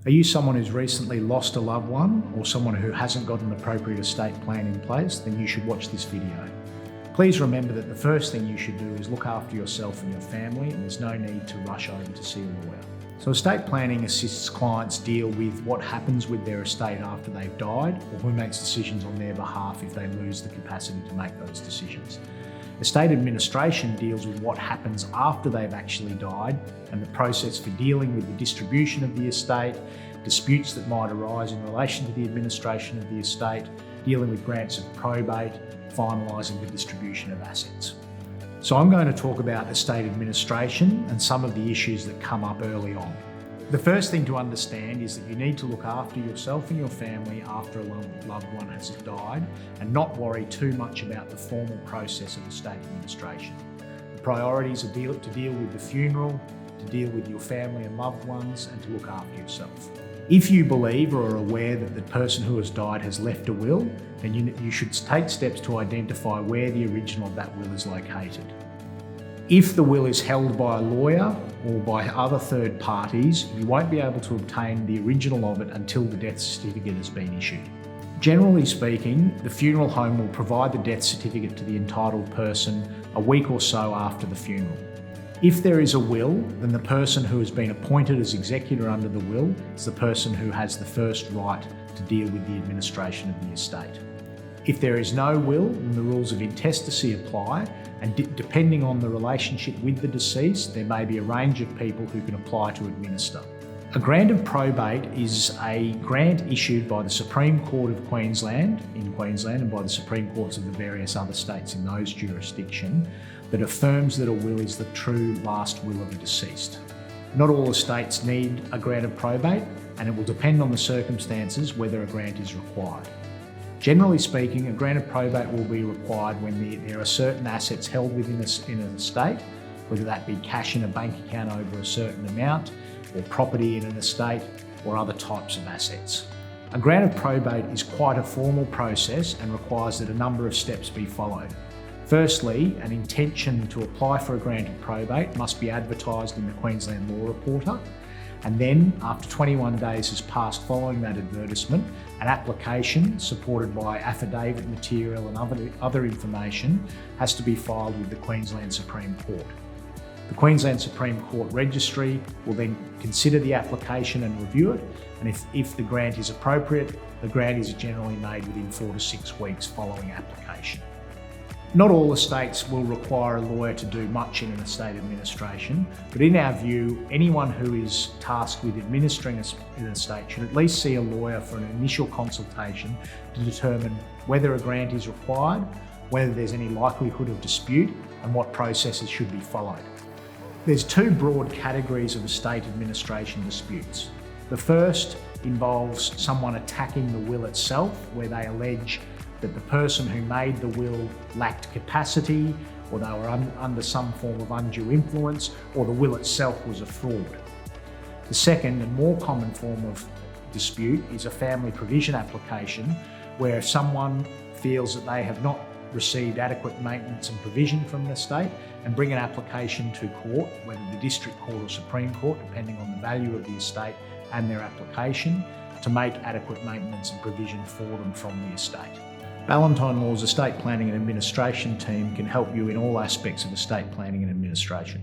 Are you someone who's recently lost a loved one or someone who hasn't got an appropriate estate plan in place? Then you should watch this video. Please remember that the first thing you should do is look after yourself and your family, and there's no need to rush over to see a lawyer. So estate planning assists clients deal with what happens with their estate after they've died, or who makes decisions on their behalf if they lose the capacity to make those decisions. Estate administration deals with what happens after they've actually died and the process for dealing with the distribution of the estate, disputes that might arise in relation to the administration of the estate, dealing with grants of probate, finalising the distribution of assets. So I'm going to talk about estate administration and some of the issues that come up early on. The first thing to understand is that you need to look after yourself and your family after a loved one has died and not worry too much about the formal process of estate administration. The priorities are to deal with the funeral, to deal with your family and loved ones, and to look after yourself. If you believe or are aware that the person who has died has left a will, then you should take steps to identify where the original of that will is located. If the will is held by a lawyer or by other third parties, you won't be able to obtain the original of it until the death certificate has been issued. Generally speaking, the funeral home will provide the death certificate to the entitled person a week or so after the funeral. If there is a will, then the person who has been appointed as executor under the will is the person who has the first right to deal with the administration of the estate. If there is no will, then the rules of intestacy apply, and depending on the relationship with the deceased, there may be a range of people who can apply to administer. A grant of probate is a grant issued by the Supreme Court of Queensland in Queensland and by the Supreme Courts of the various other states in those jurisdictions that affirms that a will is the true last will of a deceased. Not all estates need a grant of probate, and it will depend on the circumstances whether a grant is required. Generally speaking, a grant of probate will be required when there are certain assets held within an estate, whether that be cash in a bank account over a certain amount, or property in an estate, or other types of assets. A grant of probate is quite a formal process and requires that a number of steps be followed. Firstly, an intention to apply for a grant of probate must be advertised in the Queensland Law Reporter, and then, after 21 days has passed following that advertisement, an application supported by affidavit material and other information has to be filed with the Queensland Supreme Court. The Queensland Supreme Court Registry will then consider the application and review it, and if the grant is appropriate, the grant is generally made within 4 to 6 weeks following application. Not all estates will require a lawyer to do much in an estate administration, but in our view, anyone who is tasked with administering an estate should at least see a lawyer for an initial consultation to determine whether a grant is required, whether there's any likelihood of dispute, and what processes should be followed. There's two broad categories of estate administration disputes. The first involves someone attacking the will itself, where they allege that the person who made the will lacked capacity, or they were under some form of undue influence, or the will itself was a fraud. The second and more common form of dispute is a family provision application, where someone feels that they have not received adequate maintenance and provision from an estate and bring an application to court, whether the District Court or Supreme Court, depending on the value of the estate and their application, to make adequate maintenance and provision for them from the estate. Ballantine Law's estate planning and administration team can help you in all aspects of estate planning and administration.